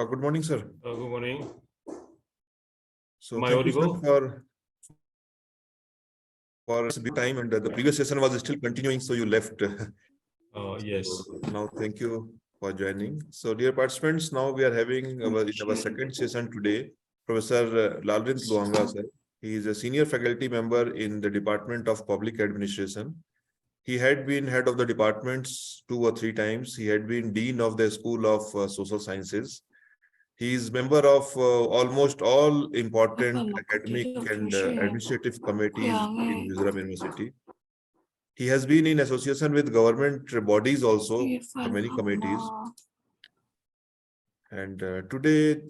Good morning, sir. Good morning. So Am I thank you, sir, audible? for this time, and the previous session was still continuing, so you left. Yes. So now, thank you for joining. So, dear participants, now we are having our second session today. Professor Lalrintluanga, sir. He is a senior faculty member in the Department of Public Administration. He had been head of the departments 2 or 3 times. He had been dean of the School of Social Sciences. He is member of almost all important academic and administrative committees in Mizoram University. He has been in association with government bodies also, many committees. And today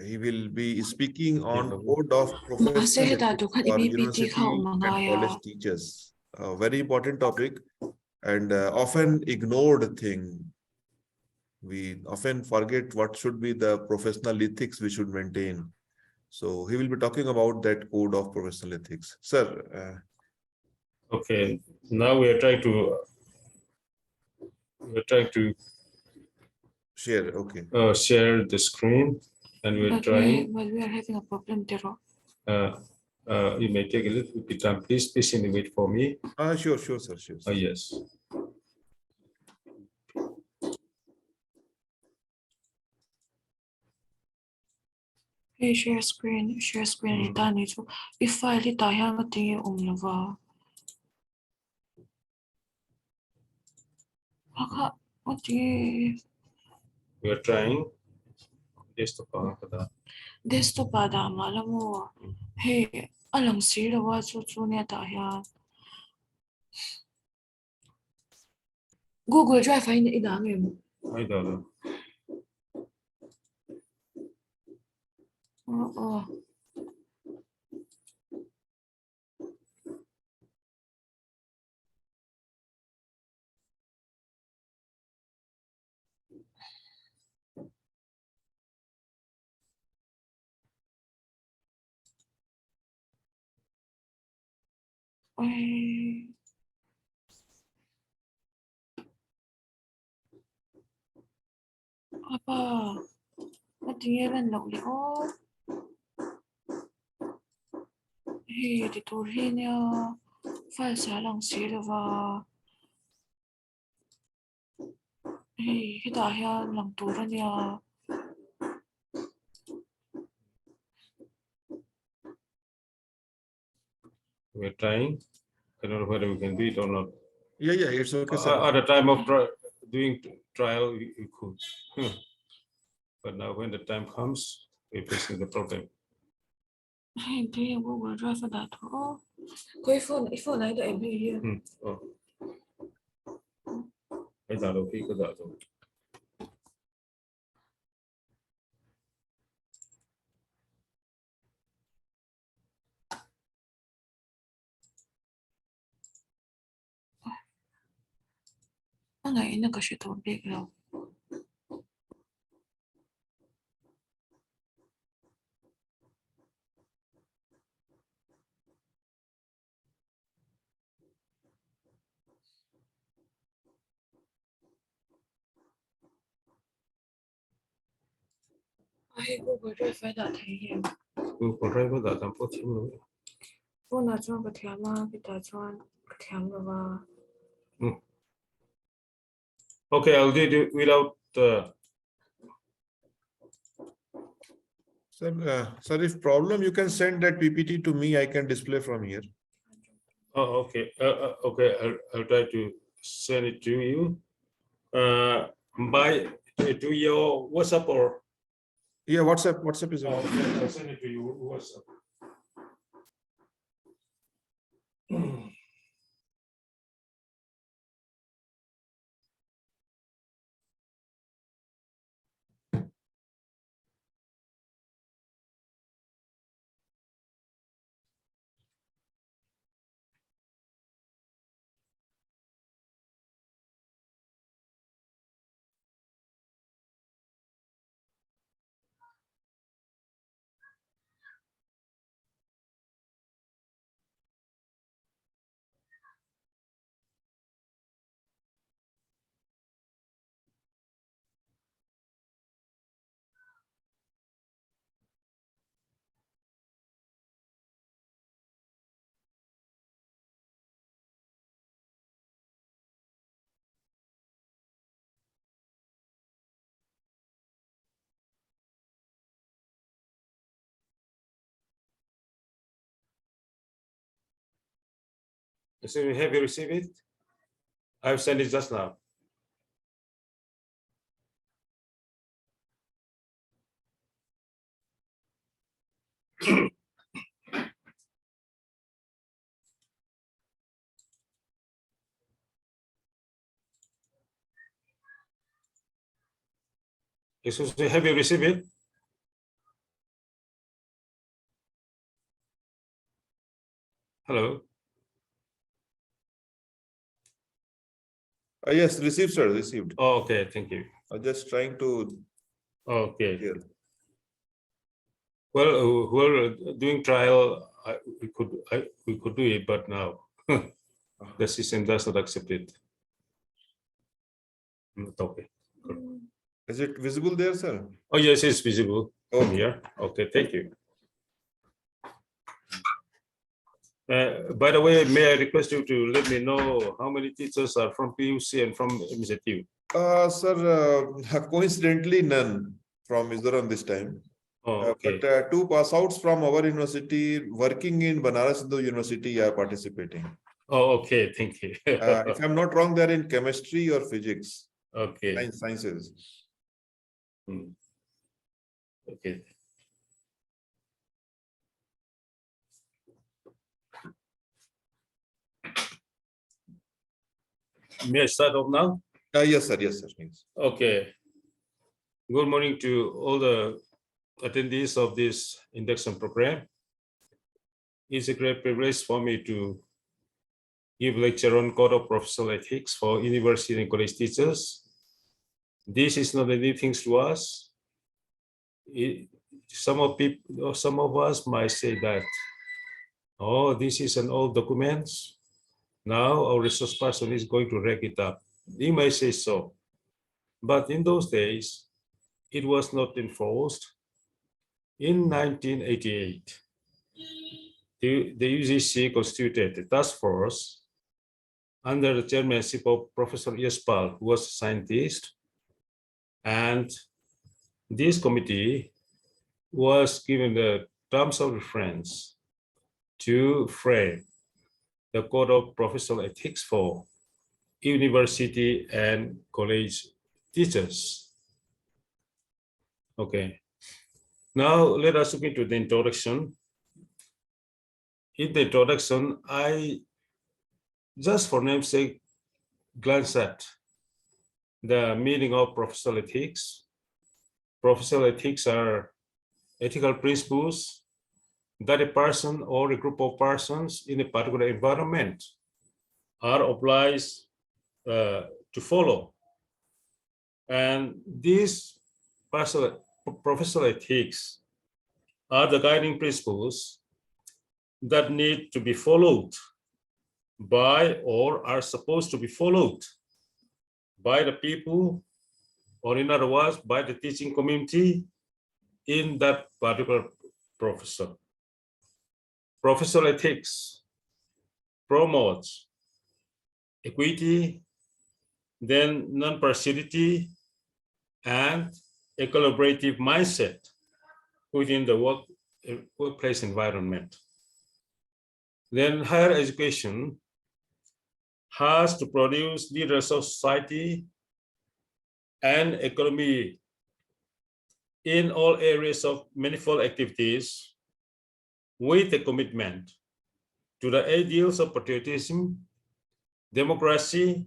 he will be speaking on code of professional ethics for university and college teachers. A very important topic and often ignored thing. We often forget what should be the professional ethics we should maintain. So he will be talking about that code of professional ethics. Sir. Okay. Now we are trying to share. Okay. Share the screen, and we're trying. But we are having a problem there. You may take a little bit time. Please patiently wait for me. Sure, sir. Sure. Yes. Hey, share screen. Ita ni so. If file ita yang ating umlava. Baka, ating. We are trying. Desktop pada malam mo. Hey, alang sila wa so niya tayo. Google Drive ay idangin mo. I don't know. Oo. Ay. Apa? Matingin lang oh. Hey, dito rin niya. File salang sila ba? Hey, hidaya lang turan niya. We're trying. I don't know whether we can do it or not. Yeah, it's okay, sir. At the time of doing trial, you could. But now when the time comes, we're facing the problem. Hindi, Google Drive na ito. Oh, ko iPhone na ito every year. Oh. Ay, dalo, okay ko dalo. Ngayon na kasi ito bigla. Ay, Google Drive na tayo. Google Drive đã tạm phát triển rồi. Phone na chuan ka thiama kita chuan ka thiam lawa. Okay, I'll do it without Sir, if problem, you can send that PPT to me. I can display from here. Oh, okay. Okay, I'll try to send it to you. To your WhatsApp or? Yeah, WhatsApp is. Okay, I'll send it to you WhatsApp. So have you received it? I've sent it just now. Excuse me, have you received it? Hello. Yes, received, sir, received. Oh, okay, thank you. I'm just trying to Okay. hear. Well, who are doing trial, we could do it, but now the system does not accept it. Okay. Is it visible there, sir? Oh yes, it's visible from Okay. here. Okay, thank you. By the way, may I request you to let me know how many teachers are from PUC and from MZU? Sir, coincidentally, none from Mizoram this time. Oh, okay. But two pass outs from our university working in Banaras Hindu University are participating. Oh, okay. Thank you. If I'm not wrong, they're in chemistry or physics, Okay. sciences. Okay. May I start off now? Yes, sir. Yes, sir. Yes. Okay. Good morning to all the attendees of this induction program. It's a great privilege for me to give lecture on code of professional ethics for university and college teachers. This is not a new thing to us. Some of us might say that, oh, this is an old document. Now our resource person is going to reg it up. You may say so. But in those days, it was not enforced. In 1988, the UGC constituted a task force under the chairmanship of Professor Yespal, who was a scientist. And this committee was given the terms of reference to frame the code of professional ethics for university and college teachers. Okay. Now let us look into the introduction. In the introduction, I just for namesake glance at the meaning of professional ethics. Professional ethics are ethical principles that a person or a group of persons in a particular environment are obliged to follow. And these professional ethics are the guiding principles that need to be followed by or are supposed to be followed by the people, or in other words, by the teaching community in that particular profession. Professional ethics promotes equity, then non-partiality, and a collaborative mindset within the workplace environment. Then higher education has to produce leaders of society and economy in all areas of manifold activities with a commitment to the ideals of patriotism, democracy,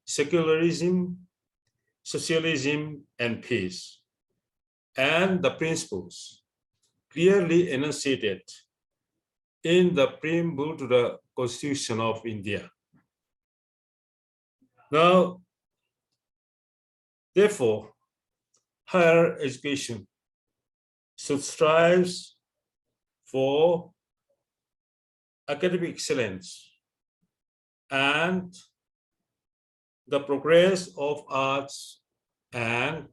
secularism, socialism, and peace, and the principles clearly enunciated in the preamble to the Constitution of India. Now, therefore, higher education should strive for academic excellence and the progress of arts and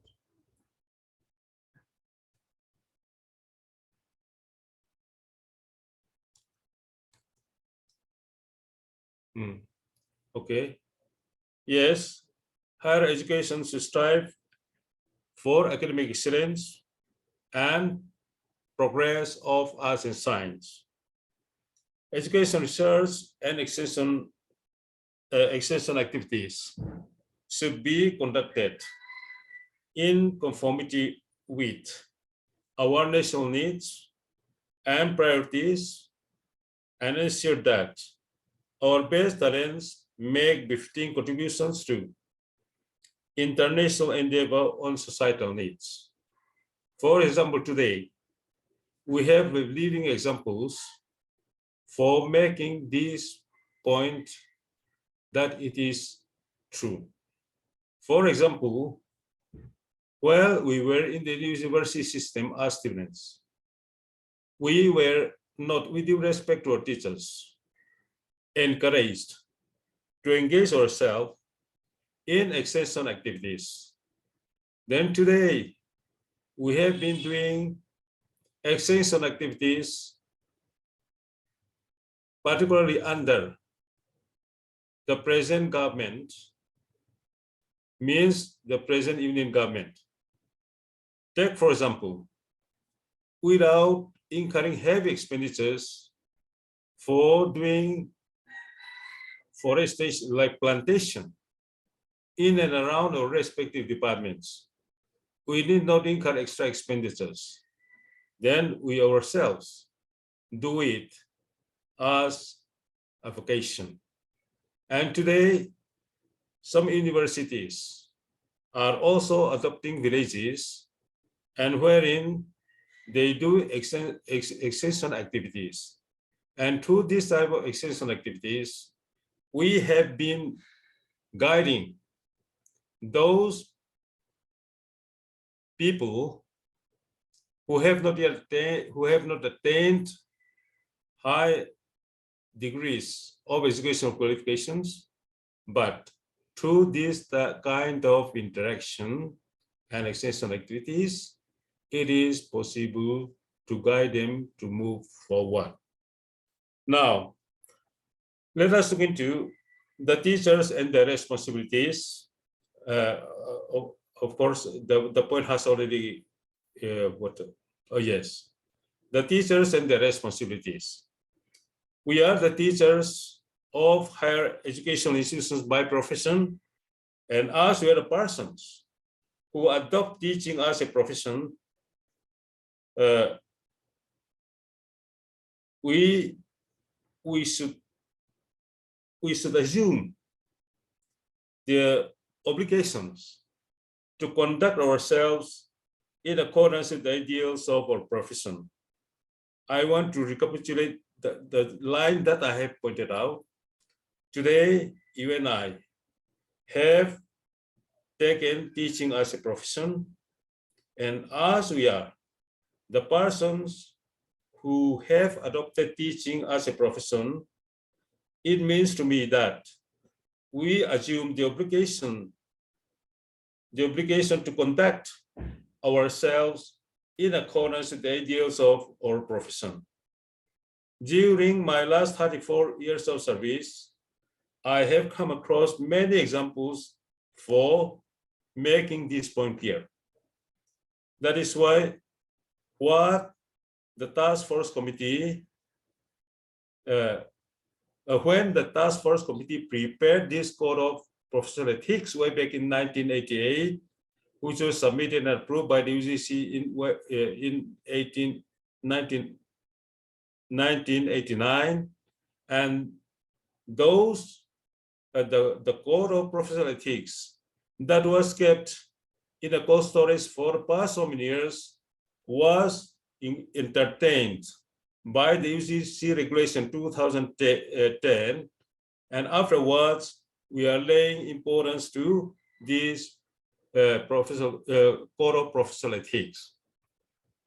okay. Yes, higher education should strive for academic excellence and progress of arts and science. education research and extension activities should be conducted in conformity with our national needs and priorities, and ensure that our best talents make befitting contributions to international endeavor on societal needs. For example, today, we have living examples for making this point that it is true. For example, while we were in the university system as students, we were not, with due respect to our teachers, encouraged to engage ourselves in extension activities. Then today, we have been doing extension activities, particularly under the present government, means the present union government. Take, for example, without incurring heavy expenditures for doing forestation, like plantation, in and around our respective departments, we need not incur extra expenditures. Then we ourselves do it as a vocation. And today, some universities are also adopting villages, and wherein they do extension activities. And through this type of extension activities, we have been guiding those people who have not yet attained high degrees of educational qualifications, but through this kind of interaction and extension activities, it is possible to guide them to move forward. Now, let us look into the teachers and their responsibilities. Of course, the point has already, yes, the teachers and their responsibilities. We are the teachers of higher educational institutions by profession, and as we are the persons who adopt teaching as a profession, we should assume the obligations to conduct ourselves in accordance with the ideals of our profession. I want to recapitulate the line that I have pointed out. Today, you and I have taken teaching as a profession, and as we are the persons who have adopted teaching as a profession, it means to me that we assume the obligation to conduct ourselves in accordance with the ideals of our profession. During my last 34 years of service, I have come across many examples for making this point clear. That is why what the task force committee, when the task force committee prepared this code of professional ethics way back in 1988, which was submitted and approved by the UGC in 1989, and those the code of professional ethics that was kept in a cold storage for the past so many years was entertained by the UGC regulation 2010, and afterwards we are laying importance to this code of professional ethics.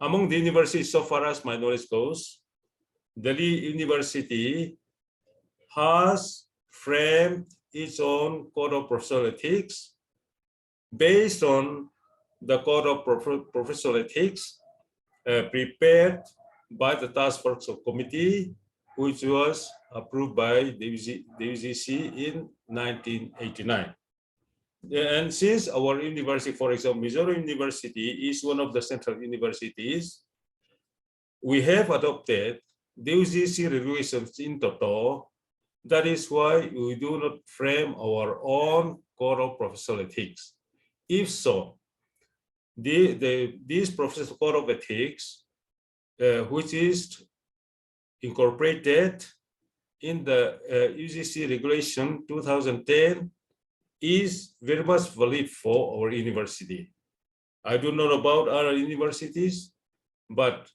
Among the universities, so far as my knowledge goes, Delhi University has framed its own code of professional ethics based on the code of professional ethics prepared by the task force committee, which was approved by the UGC in 1989. And since our university, for example, Mizoram University is one of the central universities, we have adopted the UGC regulations in total. That is why we do not frame our own code of professional ethics. If so, this professional code of ethics, which is incorporated in the UGC regulation 2010, is very much valid for our university. I don't know about other universities, but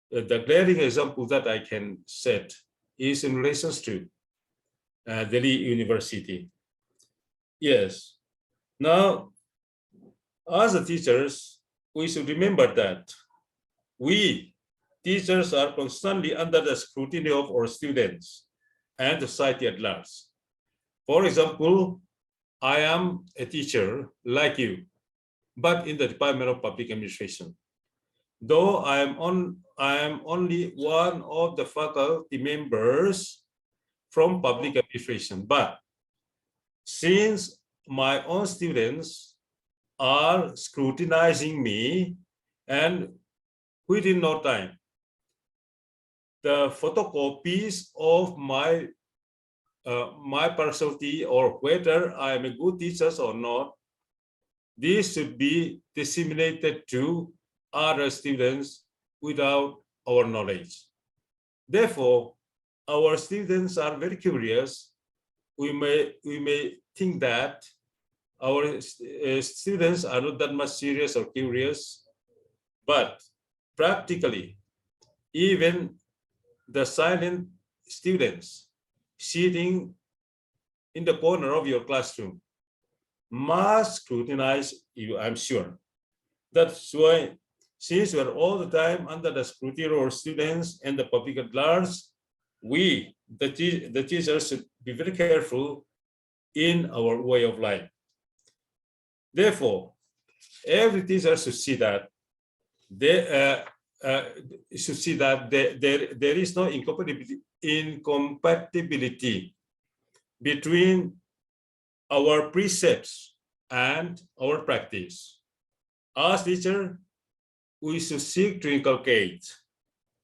the glaring example that I can set is in relation to Delhi University. Yes. Now, as a teachers, we should remember that we teachers are constantly under the scrutiny of our students and society at large. For example, I am a teacher like you, but in the Department of Public Administration. Though I am only one of the faculty members from public administration, but since my own students are scrutinizing me, and within no time, the photocopies of my personality or whether I am a good teacher or not, this should be disseminated to other students without our knowledge. Therefore, our students are very curious. We may think that our students are not that much serious or curious, but practically, even the silent students sitting in the corner of your classroom must scrutinize you, I'm sure. That's why, since we're all the time under the scrutiny of our students and the public at large, we, the teachers, should be very careful in our way of life. Therefore, every teacher should see that there is no incompatibility between our precepts and our practice. As teacher, we should seek to inculcate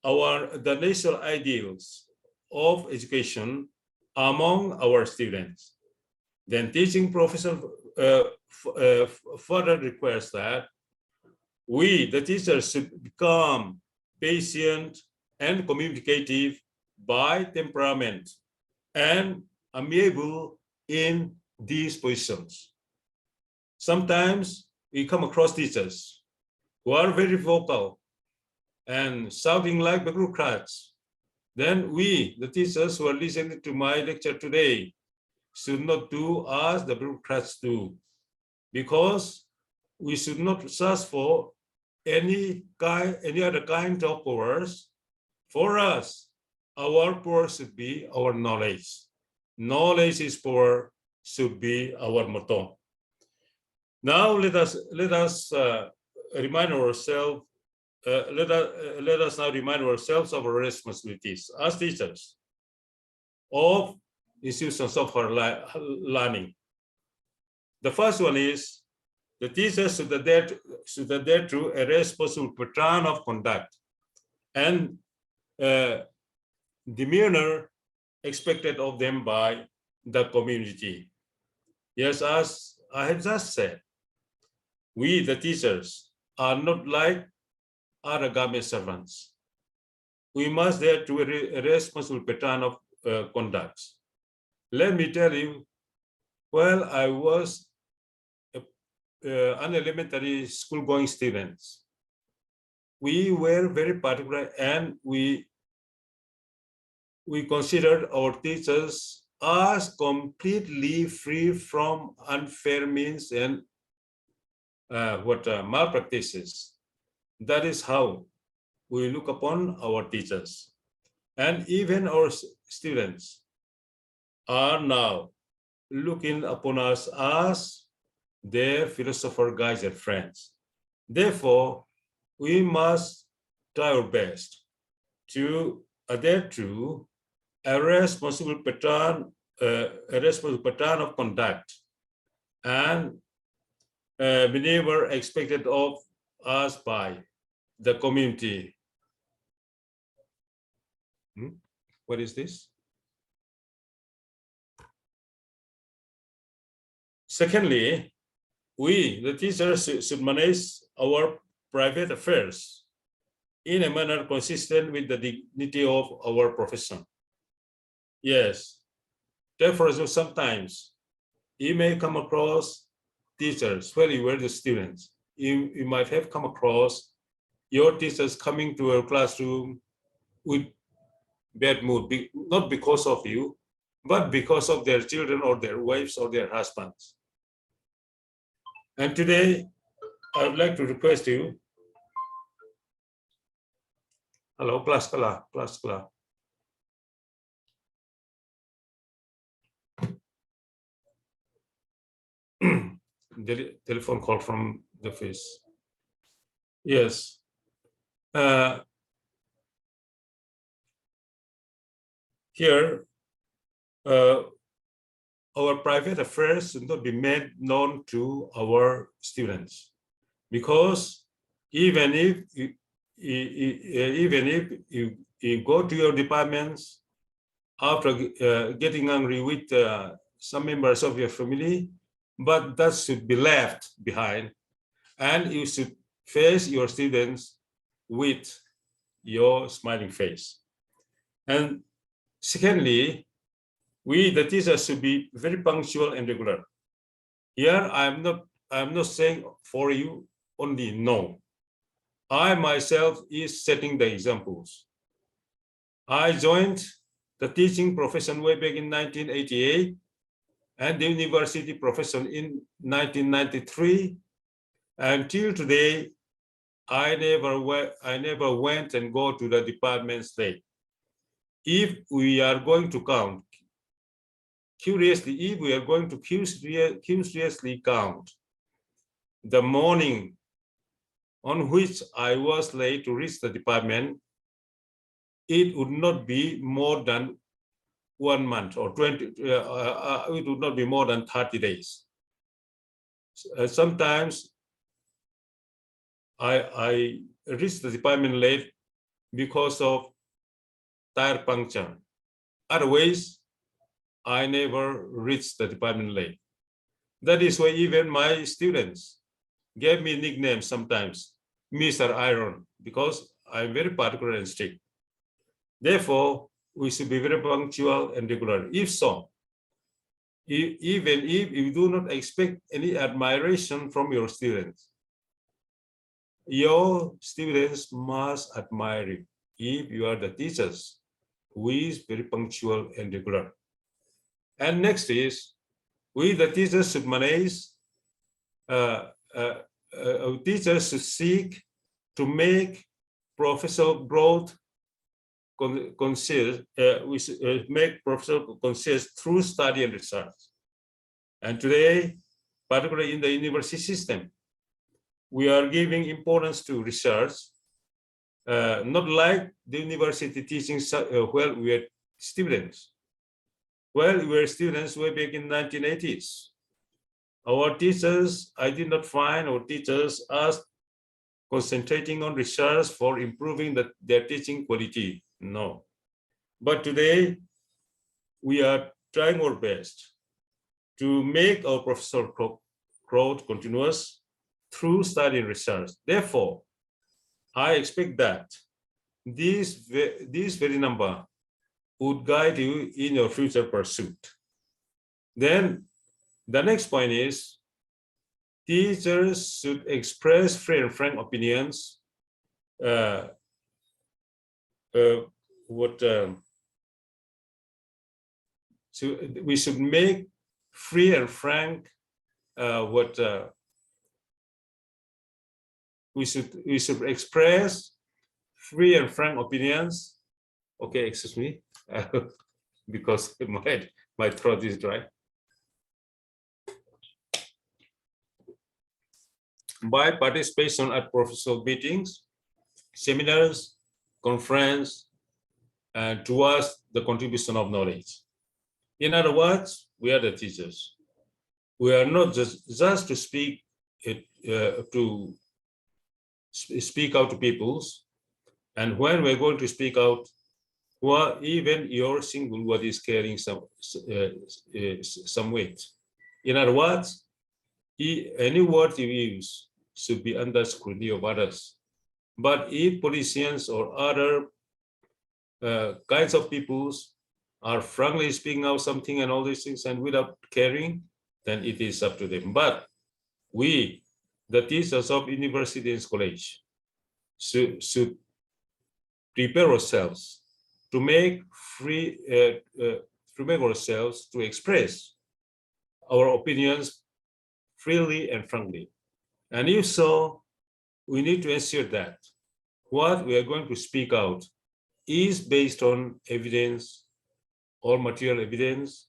the national ideals of education among our students. Then teaching professional further requires that we, the teachers, should become patient and communicative by temperament and amiable in these positions. Sometimes we come across teachers who are very vocal and shouting like bureaucrats. Then we, the teachers who are listening to my lecture today, should not do as the bureaucrats do, because we should not search for any other kind of powers. For us, our power should be our knowledge. Knowledge is power should be our motto. Now let us remind ourselves. Let us now remind ourselves of our responsibilities as teachers of institutions of higher learning. The first one is the teachers should adhere to a responsible pattern of conduct and demeanor expected of them by the community. Yes, as I have just said, we, the teachers, are not like other government servants. We must adhere to a responsible pattern of conduct. Let me tell you, while I was an elementary school going student, we were very particular, and we considered our teachers as completely free from unfair means and malpractices. That is how we look upon our teachers. And even our students are now looking upon us as their philosopher, guides, and friends. Therefore, we must try our best to adhere to a responsible pattern of conduct and behavior expected of us by the community. What is this? Secondly, we, the teachers, should manage our private affairs in a manner consistent with the dignity of our profession. Yes, therefore, sometimes you may come across teachers when you were the students. You might have come across your teachers coming to your classroom with bad mood, not because of you, but because of their children or their wives or their husbands. And today, I would like to request you. Hello, class. Telephone call from the office. Yes. Here, our private affairs should not be made known to our students, because even if you go to your departments after getting angry with some members of your family, but that should be left behind, and you should face your students with your smiling face. And secondly, we, the teachers, should be very punctual and regular. Here, I'm not saying for you only, no. I myself is setting the examples. I joined the teaching profession way back in 1988 and the university profession in 1993. Until today, I never went and go to the departments late. If we are going to count, curiously count the morning on which I was late to reach the department, it would not be more than 1 month or 20, it would not be more than 30 days. Sometimes I reached the department late because of tire puncture. Otherwise, I never reached the department late. That is why even my students gave me nicknames sometimes, Mr. Iron, because I'm very particular and strict. Therefore, we should be very punctual and regular. If so, even if you do not expect any admiration from your students, your students must admire you if you are the teachers who is very punctual and regular. And next is, we the teachers should manage, teachers should seek to make professional growth consist, we should make professional consist through study and research. And today, particularly in the university system, we are giving importance to research, not like the university teaching while we are students. Well, we were students way back in 1980s. Our teachers, I did not find our teachers as concentrating on research for improving their teaching quality. No. But today, we are trying our best to make our professional growth continuous through study and research. Therefore, I expect that this very number would guide you in your future pursuit. Then the next point is, teachers should express free and frank opinions. So we should make free and frank we should express free and frank opinions. Okay, excuse me, because my throat is dry. By participation at professional meetings, seminars, conference, and towards the contribution of knowledge. In other words, we are the teachers. We are not just to speak out to peoples, and when we're going to speak out, Well, even your single word is carrying some weight. In other words, any word you use should be under scrutiny of others. But if politicians or other kinds of peoples are frankly speaking out something and all these things and without caring, then it is up to them. But we, the teachers of university and college, should prepare ourselves to make ourselves to express our opinions freely and frankly. And if so, we need to ensure that what we are going to speak out is based on evidence or material evidence,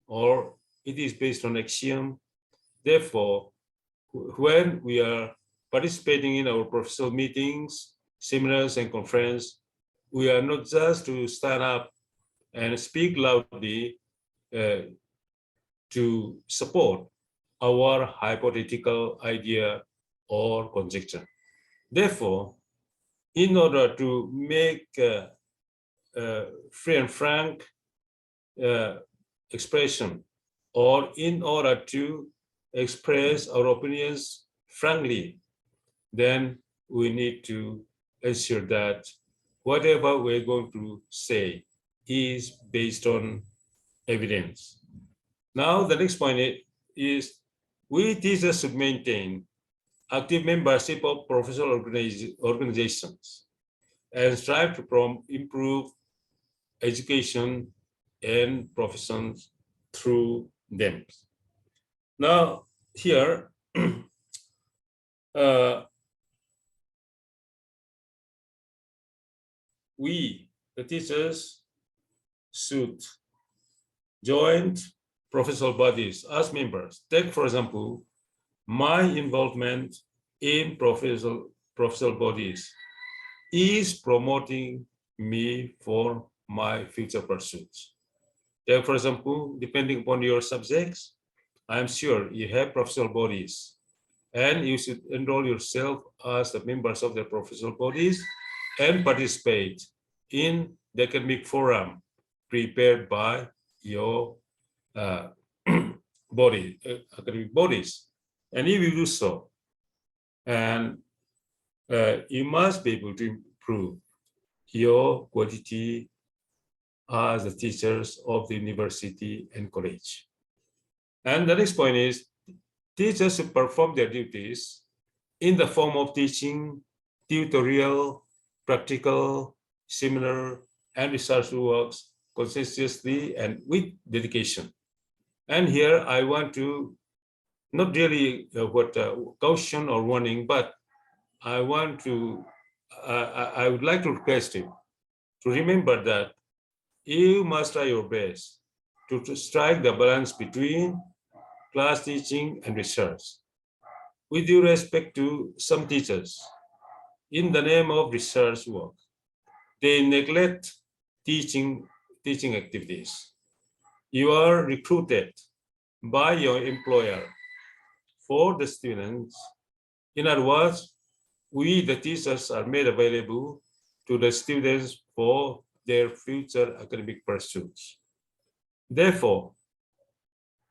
or it is based on axiom. Therefore, when we are participating in our professional meetings, seminars, and conferences, we are not just to stand up and speak loudly to support our hypothetical idea or conjecture. Therefore, in order to make free and frank expression, or in order to express our opinions frankly, then we need to ensure that whatever we're going to say is based on evidence. Now, the next point is we teachers should maintain active membership of professional organizations and strive to improve education and professions through them. Now, here, we, the teachers, should join professional bodies as members. Take, for example, my involvement in professional bodies is promoting me for my future pursuits. Take, for example, depending upon your subjects, I'm sure you have professional bodies, and you should enroll yourself as the members of the professional bodies and participate in the academic forum prepared by your academic bodies. And if you do so, and you must be able to improve your quality as the teachers of the university and college. And the next point is teachers should perform their duties in the form of teaching, tutorial, practical, seminar, and research works conscientiously and with dedication. And here I want to not really caution or warning, but I want to, I would like to request you to remember that you must try your best to strike the balance between class teaching and research. With due respect to some teachers, in the name of research work, they neglect teaching activities. You are recruited by your employer for the students. In other words, we, the teachers, are made available to the students for their future academic pursuits. Therefore,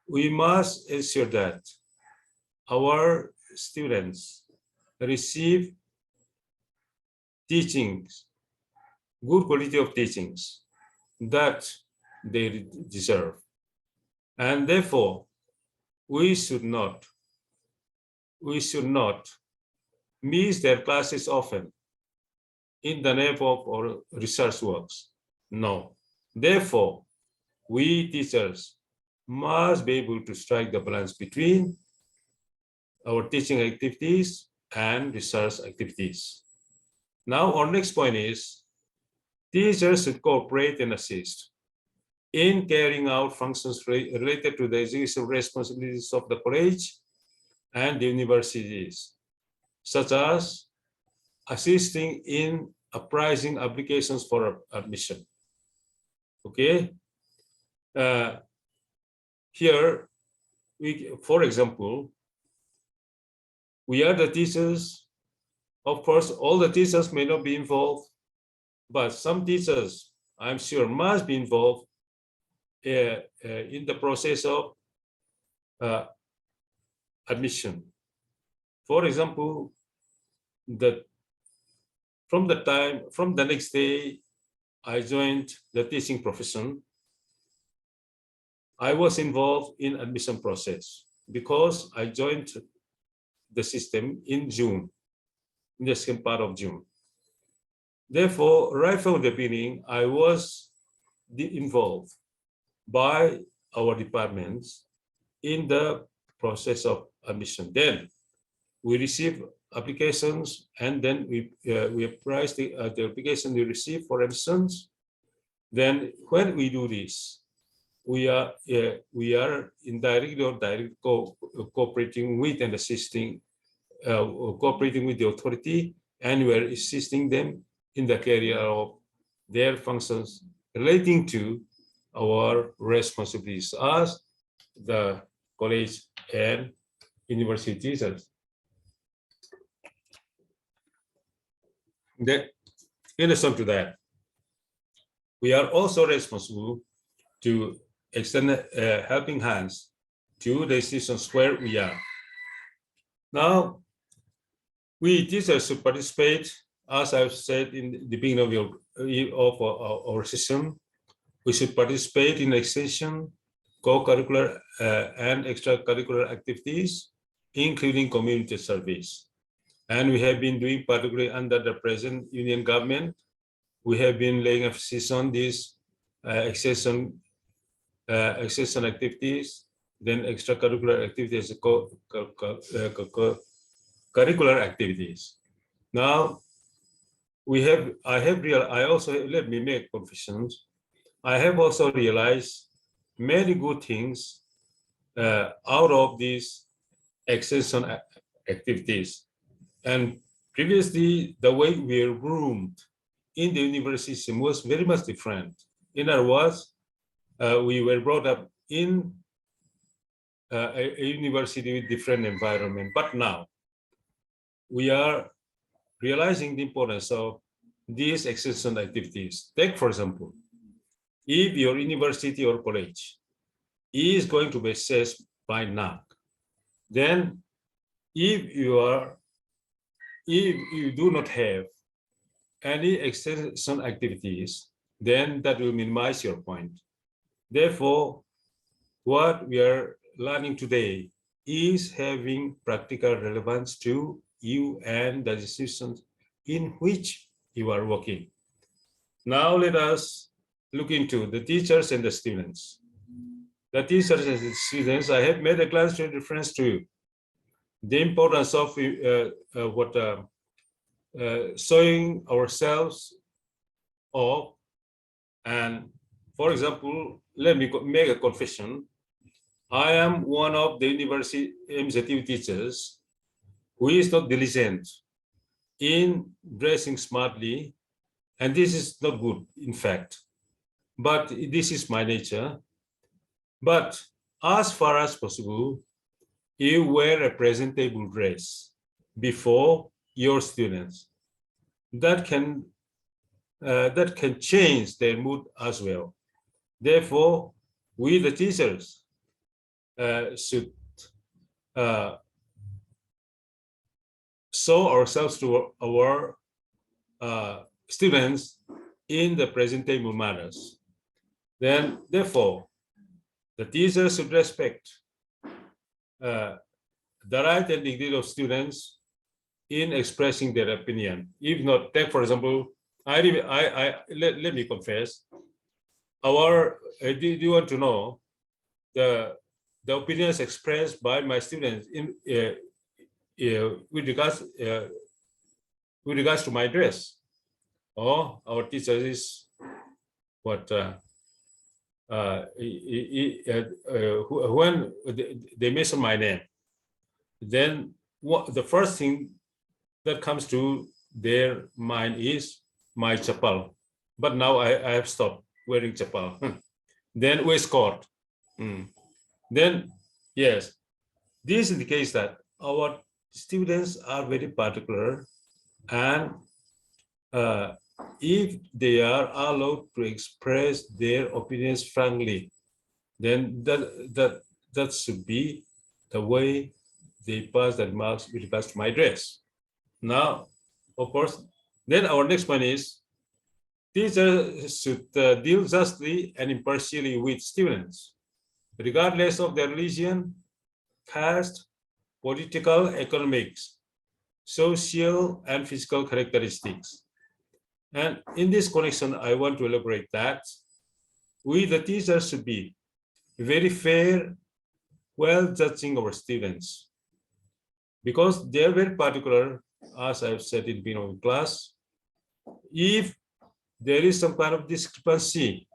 we must ensure that our students receive teachings, good quality of teachings that they deserve. And therefore, we should not miss their classes often in the name of our research works. No. Therefore, we teachers must be able to strike the balance between our teaching activities and research activities. Now, our next point is teachers should cooperate and assist in carrying out functions related to the educational responsibilities of the college and the universities, such as assisting in apprising applications for admission. Okay. Here, for example, we are the teachers. Of course, all the teachers may not be involved, but some teachers I'm sure, must be involved in the process of admission. For example, from the next day I joined the teaching profession, I was involved in admission process because I joined the system in June, in the second part of June. Therefore, right from the beginning, I was involved by our departments in the process of admission. Then we receive applications, and then we price the application we receive for admissions. Then when we do this, we are indirectly or directly cooperating with and assisting, cooperating with the authority, and we are assisting them in the career of their functions relating to our responsibilities as the college and university teachers. In addition to that, we are also responsible to extend helping hands to the institutions where we are. Now, we teachers should participate, as I've said in the beginning of our session. We should participate in extension, co-curricular and extracurricular activities, including community service. And we have been doing, particularly under the present union government, we have been laying emphasis on these extension activities, then extracurricular activities, curricular activities. Now, let me make confessions. I have also realized many good things out of these extension activities. And previously, the way we were groomed in the university system was very much different. In other words, we were brought up in a university with different environment. But now, we are realizing the importance of these extension activities. Take, for example, if your university or college is going to be assessed by NAC, then if you do not have any extension activities, then that will minimize your point. Therefore, what we are learning today is having practical relevance to you and the institutions in which you are working. Now let us look into the teachers and the students. The teachers and the students, I have made a class reference to the importance of showing ourselves off. And for example, let me make a confession. I am one of the university administrative teachers who is not diligent in dressing smartly, and this is not good, in fact. But this is my nature. But as far as possible, you wear a presentable dress before your students. That can change their mood as well. Therefore, we the teachers should show ourselves to our students in the presentable manners. Then, therefore, the teachers should respect the right and dignity of students in expressing their opinion. If not, take for example, let me confess. Do you want to know the opinions expressed by my students in with regards to my dress? Or our teacher is what when they mention my name, then the first thing that comes to their mind is my chapal. But now I have stopped wearing chapal. Then waistcoat. Then, yes, this indicates that our students are very particular and if they are allowed to express their opinions frankly, then that should be the way they pass the remarks with regards to my dress. Now, of course, then our next point is teachers should deal justly and impartially with students, regardless of their religion, caste, political, economics, social, and physical characteristics. And in this connection, I want to elaborate that we, the teachers, should be very fair while judging our students, because they are very particular, as I've said in the beginning of class. If there is some kind of discrepancy,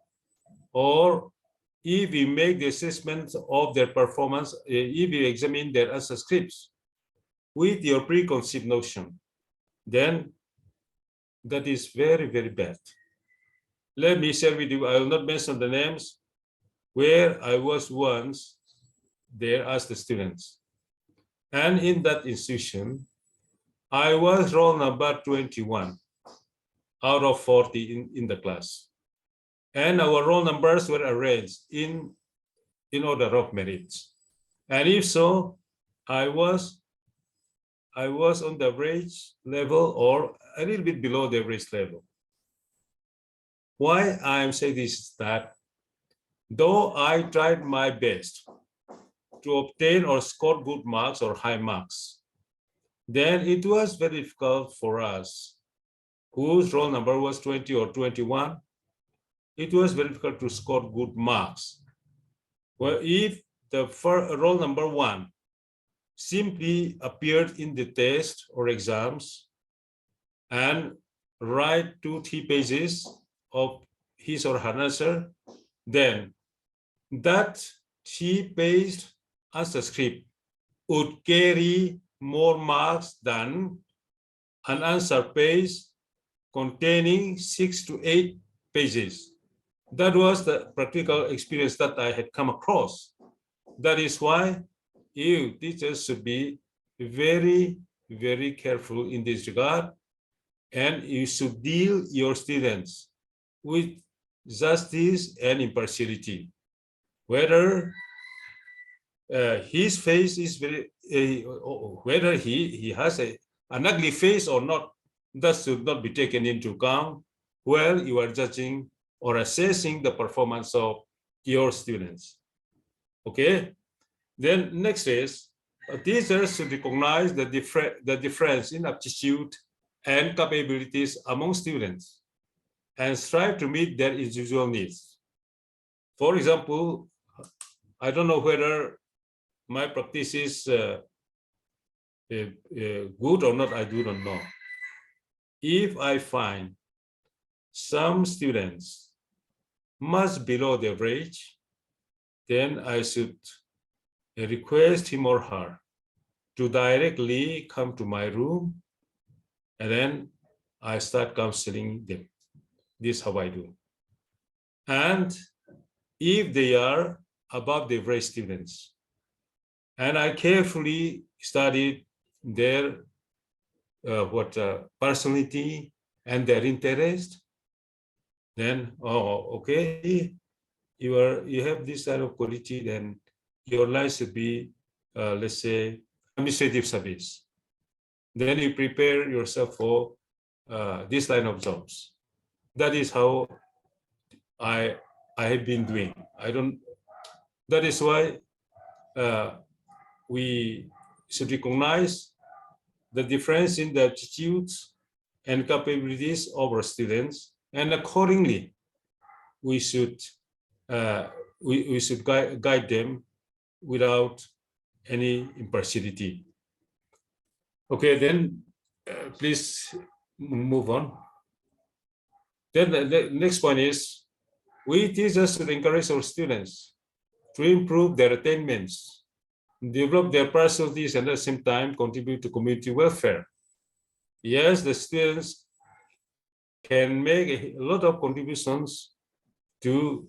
or if we make the assessment of their performance, if we examine their answer scripts with your preconceived notion, then that is very, very bad. Let me share with you, I will not mention the names, where I was once there as the students. And in that institution, I was roll number 21 out of 40 in the class. And our roll numbers were arranged in order of merit. And if so, I was on the average level or a little bit below the average level. Why I'm saying this is that though I tried my best to obtain or score good marks or high marks, then it was very difficult for us, whose roll number was 20 or 21, it was very difficult to score good marks. Well, if the roll number 1 simply appeared in the test or exams and write 2-3 pages of his or her answer, then that 3-page answer script would carry more marks than an answer page containing 6 to 8 pages. That was the practical experience that I had come across. That is why you teachers should be very, very careful in this regard, and you should deal your students with justice and impartiality. Whether his face is very, whether he has an ugly face or not, that should not be taken into account while you are judging or assessing the performance of your students. Okay? Then next is, teachers should recognize the difference in aptitude and capabilities among students and strive to meet their individual needs. For example, I don't know whether my practice is good or not, I do not know. If I find some students much below the average, then I should request him or her to directly come to my room, and then I start counseling them. This is how I do. And if they are above the average students, and I carefully studied their personality and their interest, then okay, you have this kind of quality, then your line should be let's say administrative service. Then you prepare yourself for this line of jobs. That is how I have been doing. That is why we should recognize the difference in the attitudes and capabilities of our students, and accordingly, we should guide them without any impartiality. Okay, then please move on. Then the next point is, we teachers should encourage our students to improve their attainments, develop their personalities, and at the same time contribute to community welfare. Yes, the students can make a lot of contributions to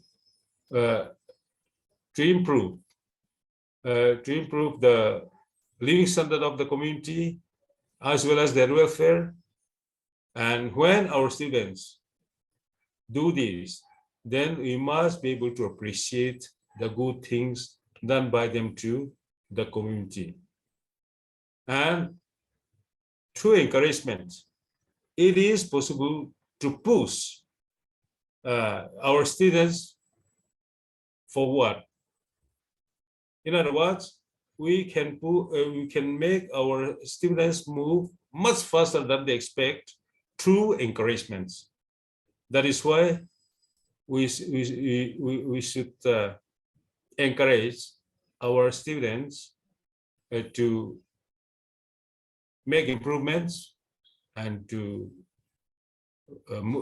improve the living standard of the community as well as their welfare. And when our students do this, then we must be able to appreciate the good things done by them to the community. And through encouragement, it is possible to push our students forward. In other words, we can make our students move much faster than they expect through encouragements. That is why we should encourage our students to make improvements and to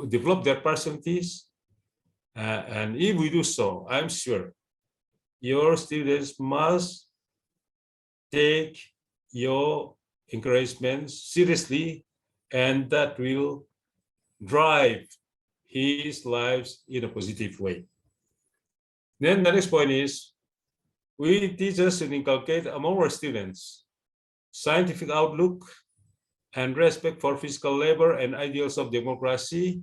develop their personalities. And if we do so, I'm sure your students must take your encouragements seriously, and that will drive his lives in a positive way. Then the next point is, we teachers should inculcate among our students scientific outlook and respect for physical labor and ideals of democracy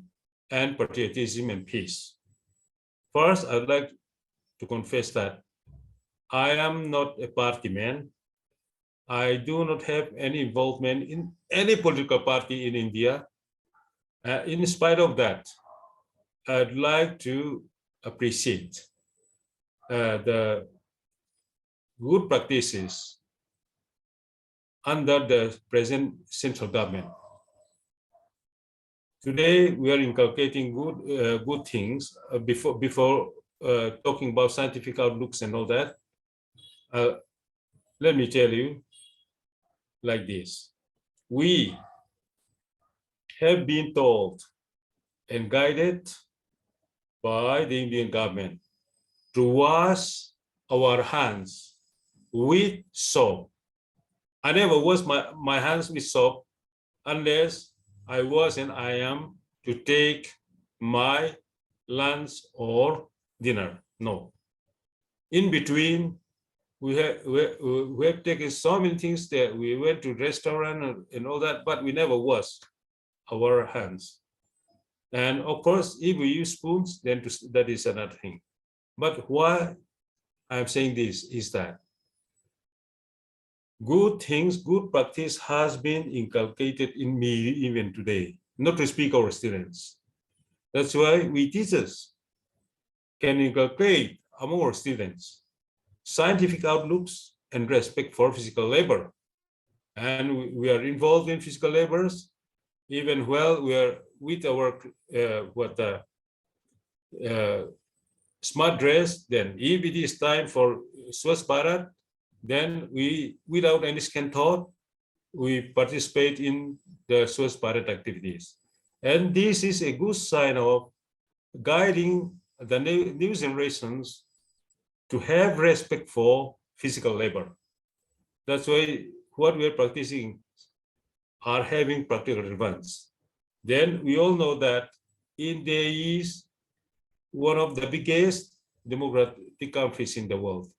and patriotism and peace. First, I'd like to confess that I am not a party man. I do not have any involvement in any political party in India. In spite of that, I'd like to appreciate the good practices under the present central government. Today, we are inculcating good things. Before talking about scientific outlooks and all that, let me tell you like this. We have been told and guided by the Indian government to wash our hands with soap. I never wash my hands with soap unless I was and I am to take my lunch or dinner. No. In between, we have taken so many things that we went to restaurant and all that, but we never wash our hands. And of course, if we use spoons, then that is another thing. But why I'm saying this is that good things, good practice has been inculcated in me even today, not to speak our students. That's why we teachers can inculcate among our students scientific outlooks and respect for physical labor. And we are involved in physical labors, even while we are with our smart dress. Then if it is time for Swachh Bharat, then we, without any second thought, we participate in the Swachh Bharat activities. And this is a good sign of guiding the new generations to have respect for physical labor. That's why what we are practicing are having practical relevance. Then we all know that India is one of the biggest democratic countries in the world.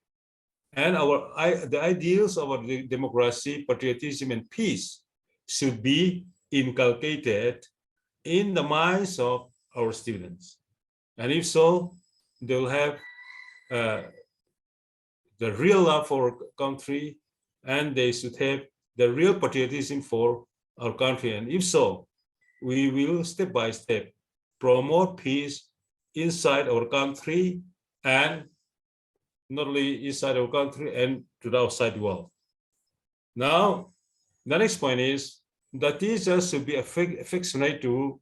And the ideals of our democracy, patriotism, and peace should be inculcated in the minds of our students. And if so, they will have the real love for our country, and they should have the real patriotism for our country. And if so, we will step by step promote peace inside our country, and not only inside our country and to the outside world. Now, the next point is that teachers should be affectionate to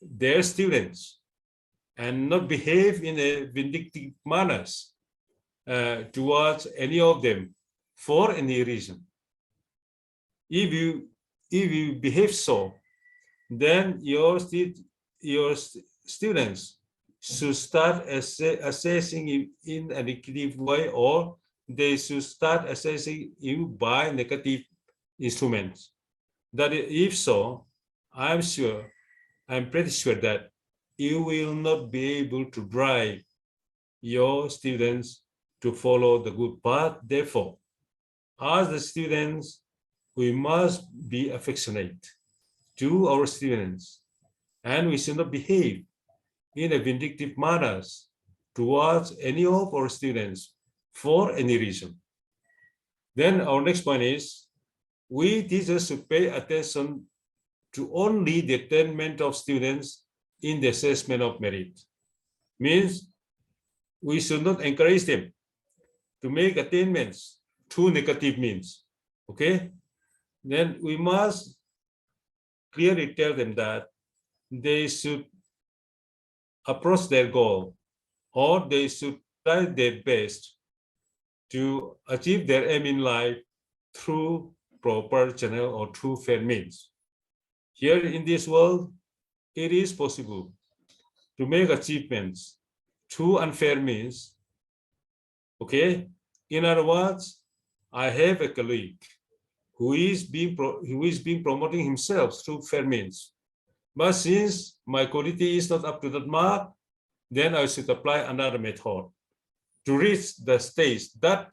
their students and not behave in a vindictive manners towards any of them for any reason. If you behave so, then your students should start assessing you in a negative way, or they should start assessing you by negative instruments. That if so, I'm pretty sure that you will not be able to drive your students to follow the good path. Therefore, as the students, we must be affectionate to our students and we should not behave in a vindictive manner towards any of our students for any reason. Then our next point is, we teachers should pay attention to only the attainment of students in the assessment of merit. Means we should not encourage them to make attainments through negative means. Okay? Then we must clearly tell them that they should approach their goal, or they should try their best to achieve their aim in life through proper channel or through fair means. Here in this world, it is possible to make achievements through unfair means. Okay? In other words, I have a colleague who is being promoting himself through fair means. But since my quality is not up to that mark, then I should apply another method to reach the stage that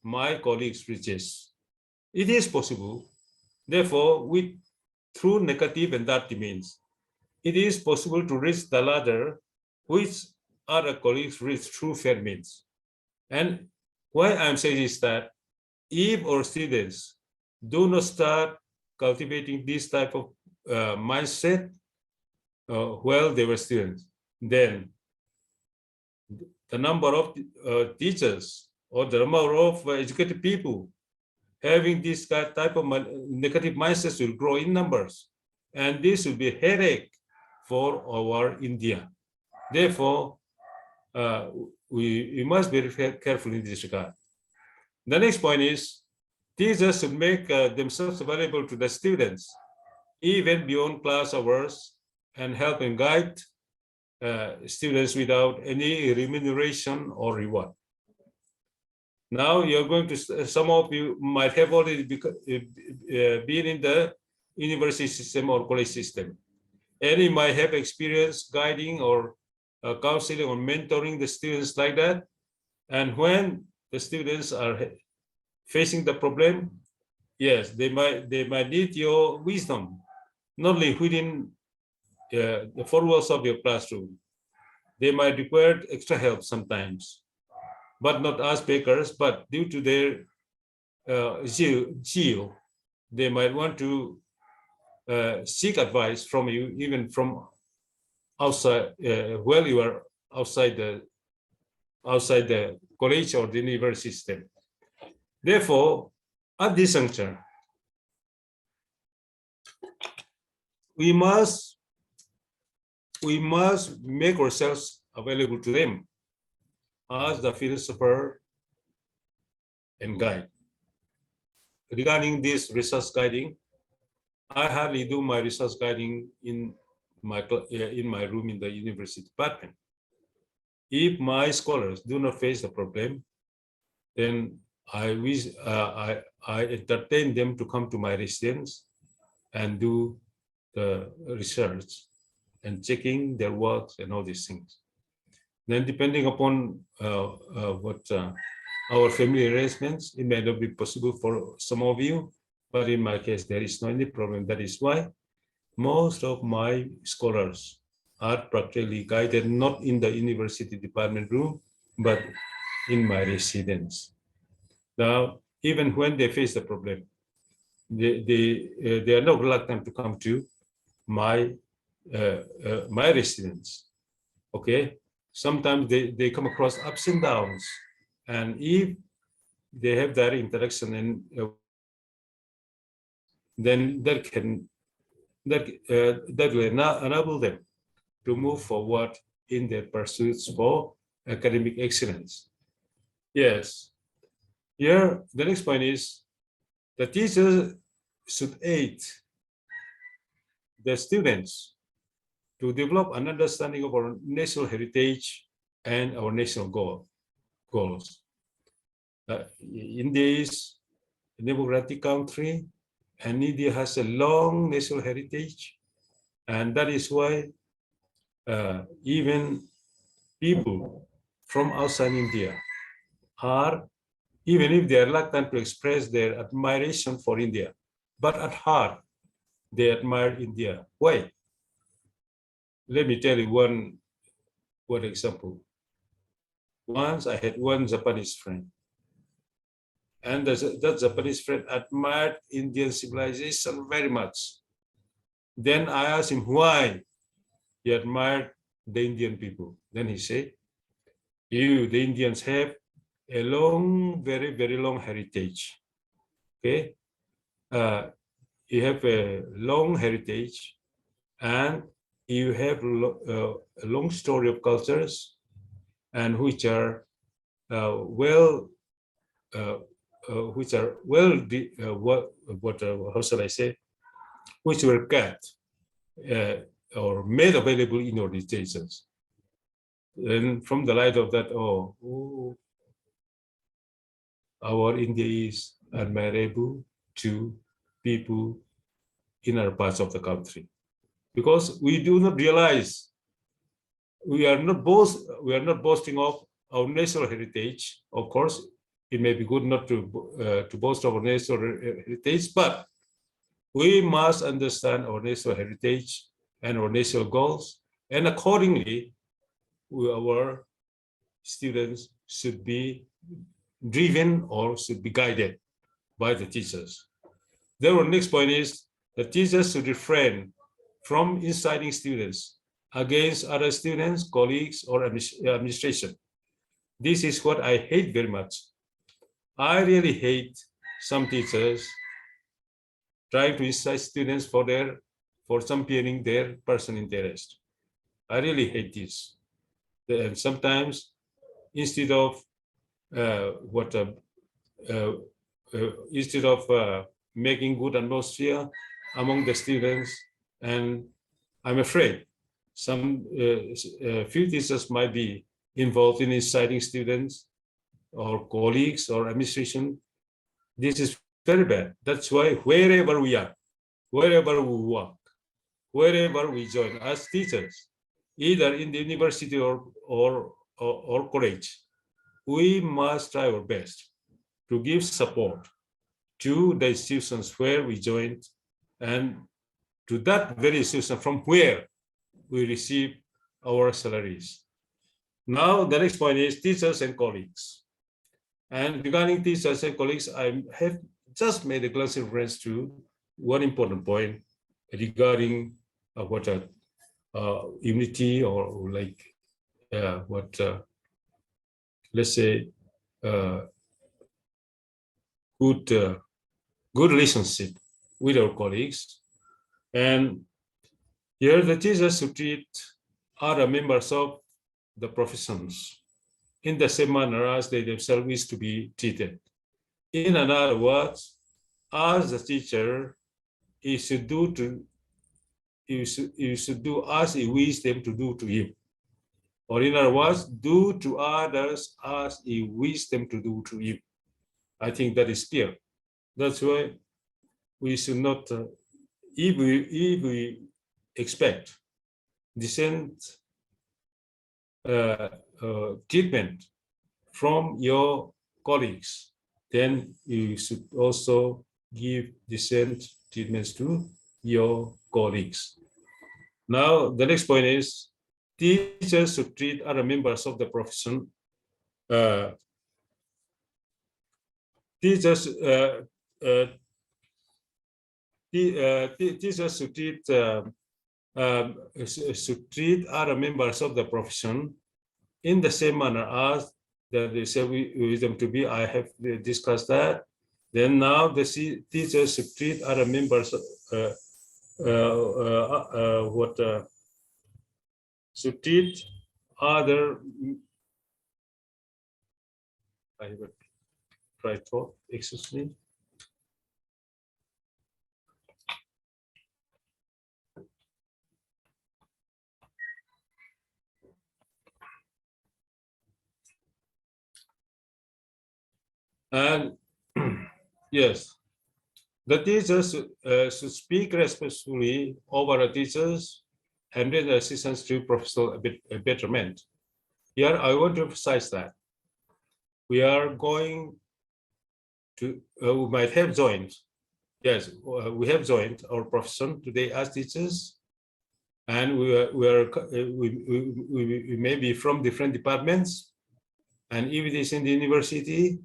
my colleagues reaches. It is possible. Therefore, through negative and dirty means, it is possible to reach the ladder which other colleagues reach through fair means. And why I'm saying is that if our students do not start cultivating this type of mindset while they were students, then the number of teachers or the number of educated people having this type of negative mindsets will grow in numbers, and this will be a headache for our India. Therefore, we must be very careful in this regard. The next point is, teachers should make themselves available to the students, even beyond class hours, and help and guide students without any remuneration or reward. Now you're going to, some of you might have already been in the university system or college system, and you might have experience guiding or counseling or mentoring the students like that. And when the students are facing the problem, yes, they might need your wisdom, not only within the four walls of your classroom. They might require extra help sometimes, but not as bakers, but due to their zeal, they might want to seek advice from you, even from outside, while you are outside the college or the university system. Therefore, at this juncture, we must make ourselves available to them as the philosopher and guide. Regarding this research guiding, I hardly do my research guiding in my room in the university department. If my scholars do not face the problem, then I entertain them to come to my residence and do the research and checking their works and all these things. Then depending upon what our family arrangements, it may not be possible for some of you, but in my case, there is no any problem. That is why most of my scholars are practically guided not in the university department room, but in my residence. Now, even when they face the problem, they are not reluctant to come to my residence. Okay, sometimes they come across ups and downs, and if they have that interaction, and then that will enable them to move forward in their pursuits for academic excellence. Yes. Here, the next point is the teachers should aid the students to develop an understanding of our national heritage and our national goals. India is a democratic country, and India has a long national heritage, and that is why even people from outside India are, even if they are reluctant to express their admiration for India, but at heart, they admire India. Why? let me tell you one example. Once I had one Japanese friend, and that Japanese friend admired Indian civilization very much. Then I asked him why he admired the Indian people. Then he said, the Indians have a long, very, very long heritage. Okay? You have a long heritage, and you have a long story of cultures, and which are how shall I say, which were kept or made available in your literatures. And from the light of that, our India is admirable to people in other parts of the country, because we do not realize we are not boasting of our national heritage. Of course, it may be good not to boast of our national heritage, but we must understand our national heritage and our national goals, and accordingly, our students should be driven or should be guided by the teachers. Then our next point is the teachers should refrain from inciting students against other students, colleagues, or administration. This is what I hate very much. I really hate some teachers trying to incite students for championing their personal interest. I really hate this. And sometimes, instead of making good atmosphere among the students, and I'm afraid some few teachers might be involved in inciting students or colleagues or administration. This is very bad. That's why wherever we are, wherever we work, wherever we join as teachers, either in the university or college, we must try our best to give support to the institutions where we joined and to that very institution from where we receive our salaries. Now, the next point is teachers and colleagues. And regarding teachers and colleagues, I have just made a glance reference to one important point regarding unity, or like let's say good relationship with our colleagues. And here the teachers should treat other members of the professions in the same manner as they themselves wish to be treated. In other words, as a teacher, you should do as you wish them to do to you. Or in other words, do to others as you wish them to do to you. I think that is clear. That's why we should not, if we expect decent treatment from your colleagues, then you should also give decent treatments to your colleagues. Now, the next point is teachers should treat other members of the profession. Teachers should treat other members of the profession in the same manner as that they say we wish them to be. I have discussed that. Then now the teachers should treat other members should treat other. I have a try to excuse me. And yes, the teachers should speak respectfully over the teachers and render assistance to professional betterment. Here, I want to emphasize that we are going to, we might have joined, yes, we have joined our profession today as teachers, and we may be from different departments, and if it is in the university,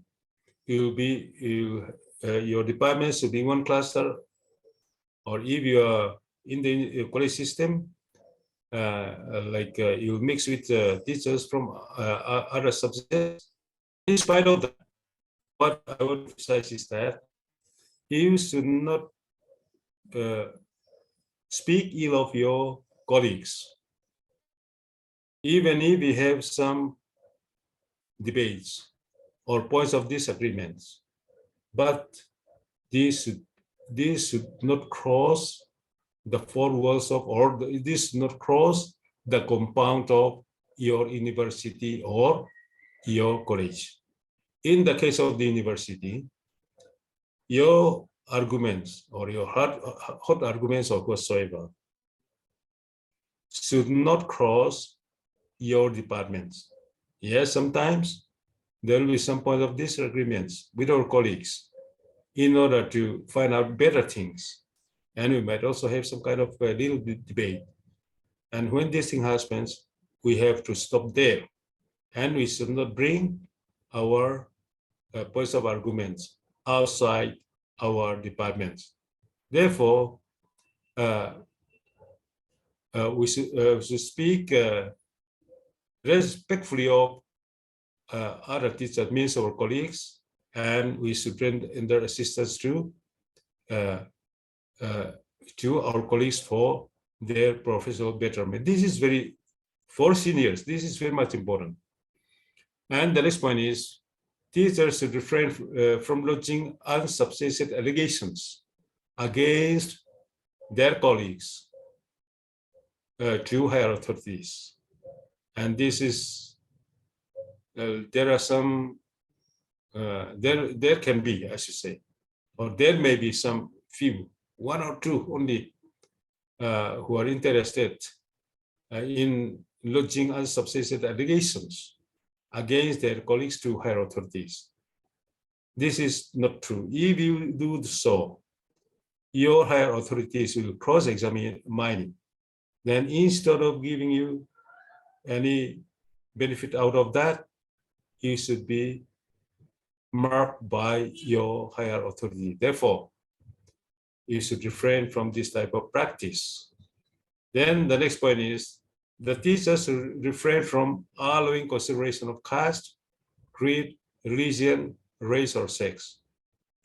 your department should be one cluster, or if you are in the college system, you mix with teachers from other subjects. In spite of that, what I would emphasize is that you should not speak ill of your colleagues, even if we have some debates or points of disagreements. But this should not cross the four walls of, or this should not cross the compound of your university or your college. In the case of the university, your arguments or your hot arguments or whatsoever should not cross your departments. Yes, sometimes there will be some point of disagreements with our colleagues in order to find out better things. And we might also have some kind of a little debate. And when this thing happens, we have to stop there. And we should not bring our points of arguments outside our departments. Therefore, we should speak respectfully of other teachers, means our colleagues, and we should render assistance to our colleagues for their professional betterment. This is for seniors, this is very much important. And the next point is, teachers should refrain from lodging unsubstantiated allegations against their colleagues to higher authorities. And this is, there are some, there can be, I should say, or there may be some few, one or two only, who are interested in lodging unsubstantiated allegations against their colleagues to higher authorities. This is not true. If you do so, your higher authorities will cross-examine mining. Then instead of giving you any benefit out of that, you should be marked by your higher authority. Therefore, you should refrain from this type of practice. Then the next point is, the teachers should refrain from allowing consideration of caste, creed, religion, race, or sex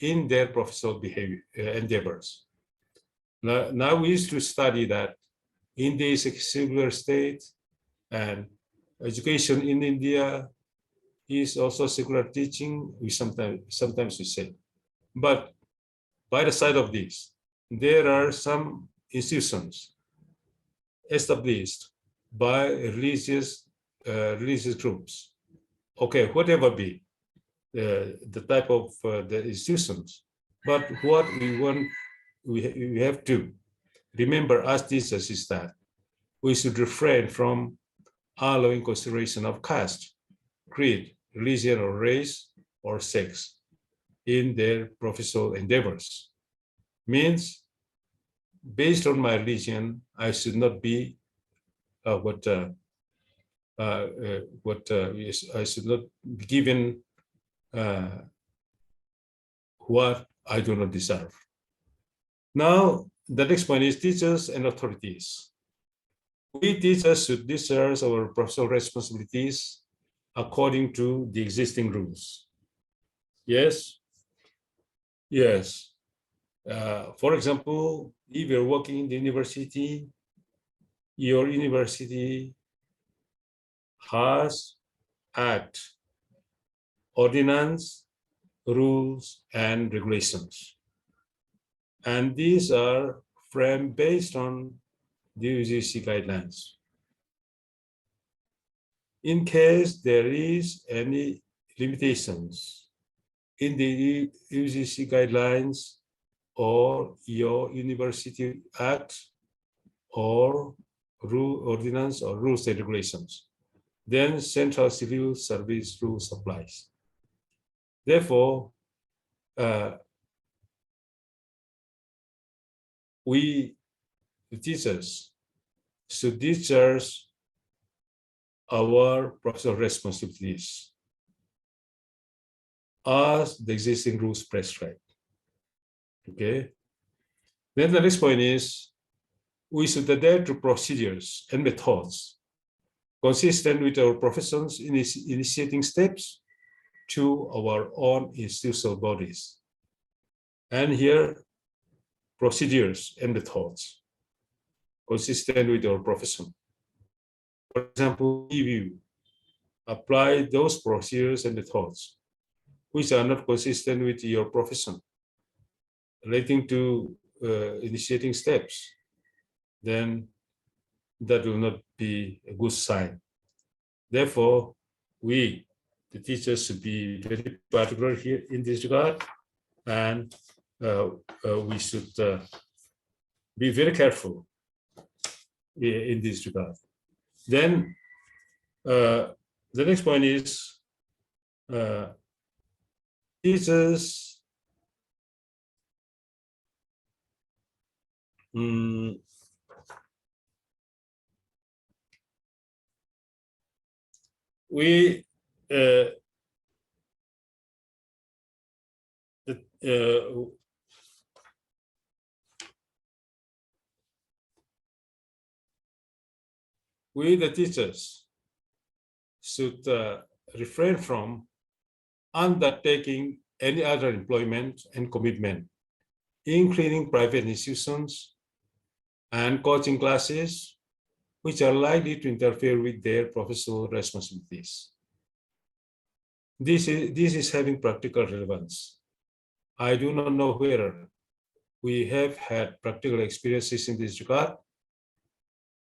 in their professional behavior endeavors. Now we used to study that in the secular state, and education in India is also secular teaching, we sometimes we say. But by the side of this, there are some institutions established by religious groups. Okay, whatever be the type of the institutions, but what we want, we have to remember as teachers is that we should refrain from allowing consideration of caste, creed, religion, or race, or sex in their professional endeavors. Means, based on my religion, I should not be I should not be given what I do not deserve. Now, the next point is teachers and authorities. We teachers should discharge our professional responsibilities according to the existing rules. Yes? Yes. For example, if you're working in the university, your university has act, ordinance, rules, and regulations. And these are framed based on the UGC guidelines. In case there is any limitations in the UGC guidelines or your university act or rule, ordinance, or rules and regulations, then Central Civil Service rules applies. Therefore, we, the teachers, should discharge our professional responsibilities as the existing rules prescribe. Okay. Then the next point is we should adhere to procedures and methods consistent with our profession's initiating steps to our own institutional bodies. And here, procedures and methods consistent with our profession. For example, if you apply those procedures and methods which are not consistent with your profession relating to initiating steps, then that will not be a good sign. Therefore, we, the teachers, should be very particular here in this regard, and we should be very careful in this regard. Then the next point is teachers we the teachers should refrain from undertaking any other employment and commitment, including private institutions and coaching classes, which are likely to interfere with their professional responsibilities. This is having practical relevance. I do not know whether we have had practical experiences in this regard.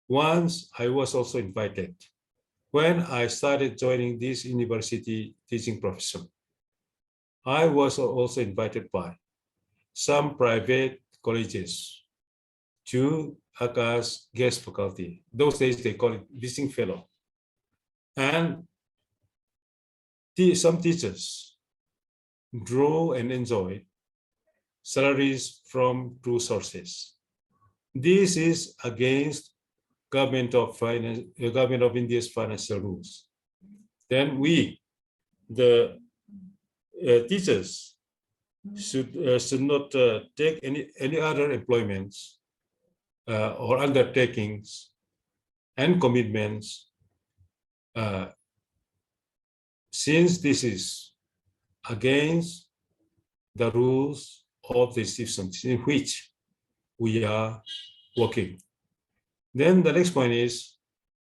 Once I was also invited when I started joining this university teaching profession. I was also invited by some private colleges to act as guest faculty. Those days they call it visiting fellow. And some teachers draw and enjoy salaries from two sources. This is against Government of India's financial rules. Then we, the teachers, should not take any other employments or undertakings and commitments, since this is against the rules of the institutions in which we are working. Then the next point is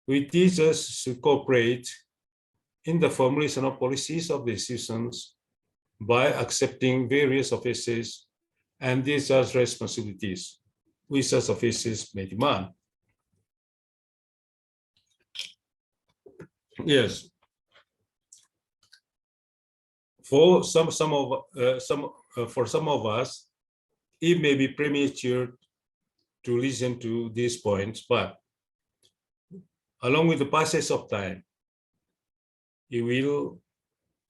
we teachers should cooperate in the formulation of policies of the institutions by accepting various offices and discharge responsibilities which such offices may demand. Yes. For some of us, it may be premature to listen to these points, but along with the passage of time, it will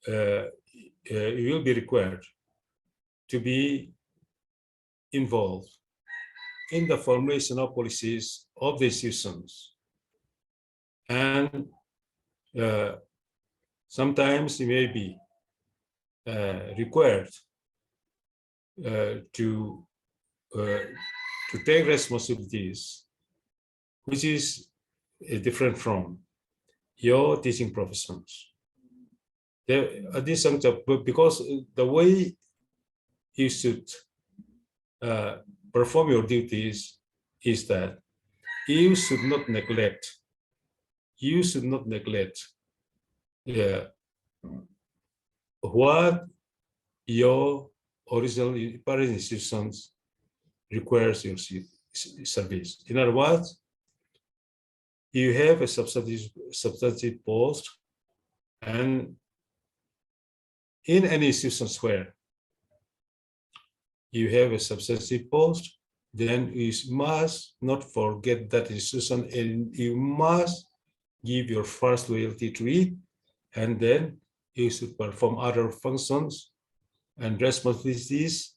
be required to be involved in the formulation of policies of the institutions, and sometimes it may be required to take responsibilities which is different from your teaching professions. Because the way you should perform your duties is that you should not neglect what your original parent institutions requires your service. In other words, you have a substantive post, and in any institutions where you have a substantive post, then you must not forget that institution, and you must give your first loyalty to it, and then you should perform other functions and responsibilities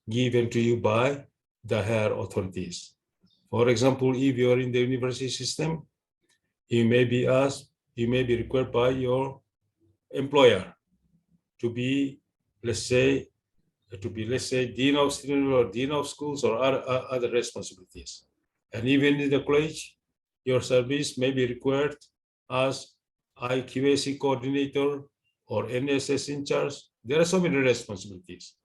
given to you by the higher authorities. For example, if you are in the university system, you may be required by your employer to be, let's say, dean of students or dean of schools or other responsibilities. And even in the college, your service may be required as IQAC coordinator or NSS in charge. There are so many responsibilities.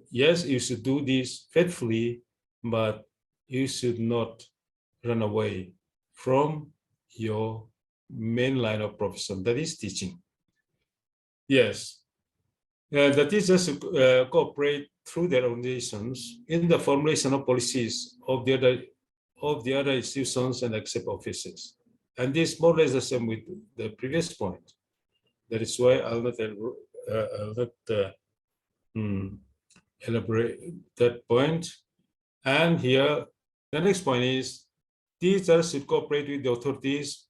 Yes, you should do this faithfully, but you should not run away from your main line of profession, that is teaching. Yes, the teachers cooperate through their organizations in the formulation of policies of the other institutions and except offices. And this more or less the same with the previous point. That is why I'll not elaborate that point. And here, the next point is teachers should cooperate with the authorities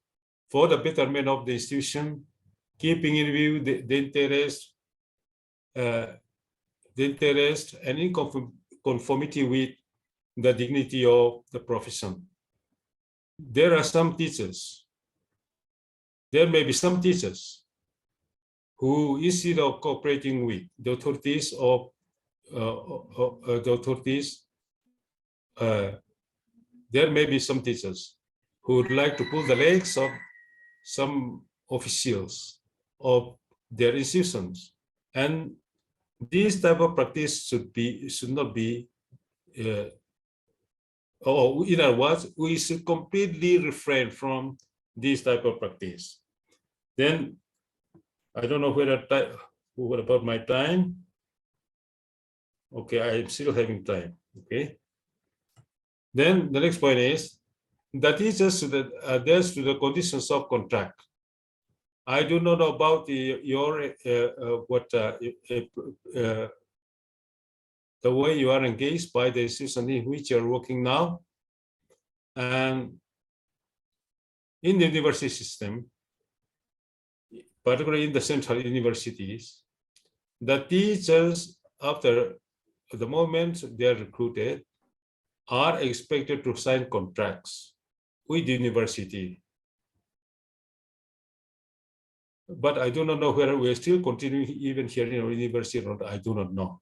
for the betterment of the institution, keeping in view the interest and in conformity with the dignity of the profession. There may be some teachers who, instead of cooperating with the authorities there may be some teachers who would like to pull the legs of some officials of their institutions, and this type of practice should not be. Or in other words, we should completely refrain from this type of practice. Then, I don't know what about my time? Okay, I'm still having time. Okay. Then the next point is that teachers should adhere to the conditions of contract. I do not know about the way you are engaged by the institution in which you are working now. And in the university system, particularly in the central universities, the teachers, after the moment they are recruited, are expected to sign contracts with the university. But I do not know whether we are still continuing even here in our university or not. I do not know.